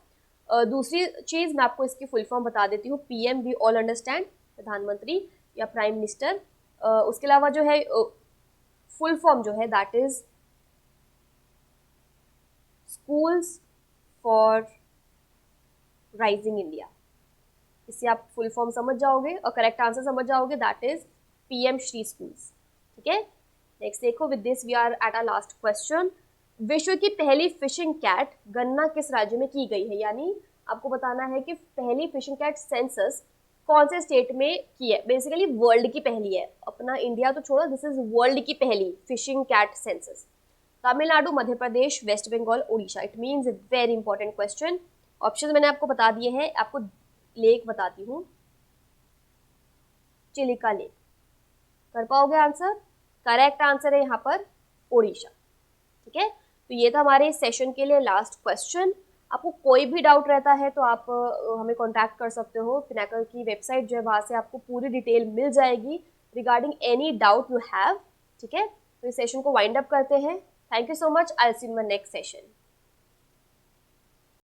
दूसरी चीज मैं आपको इसकी फुल फॉर्म बता देती हूँ, PM वी ऑल अंडरस्टैंड, प्रधानमंत्री या प्राइम मिनिस्टर। उसके अलावा जो है फुल फॉर्म जो है that is schools for rising India. इससे आप फुल फॉर्म समझ जाओगे और करेक्ट आंसर समझ जाओगे, that is PM Shri schools, ठीक है। नेक्स्ट देखो, with this we are at our last question. विश्व की पहली फिशिंग कैट गणना किस राज्य में की गई है? यानी आपको बताना है कि पहली फिशिंग कैट सेंसस कौन से स्टेट में की है। बेसिकली वर्ल्ड की पहली है, अपना इंडिया तो छोड़ो, दिस इज वर्ल्ड की पहली fishing cat census. Tamil Nadu, Madhya Pradesh, West Bengal, Orissa. It means very important question. Option मैंने आपको बता दिए हैं, आपको लेक बताती हूँ, चिलिका लेक। कर पाओगे आंसर? करेक्ट आंसर है यहाँ पर ओडिशा, ठीक है। तो ये था हमारे इस सेशन के लिए लास्ट क्वेश्चन। आपको कोई भी डाउट रहता है तो आप हमें कांटेक्ट कर सकते हो। पिनाकल की वेबसाइट जो है वहाँ से आपको पूरी डिटेल मिल जाएगी regarding any doubt you have, ठीक है। तो इस सेशन को वाइंड अप करते हैं। Thank you so much, I will see you in my next session.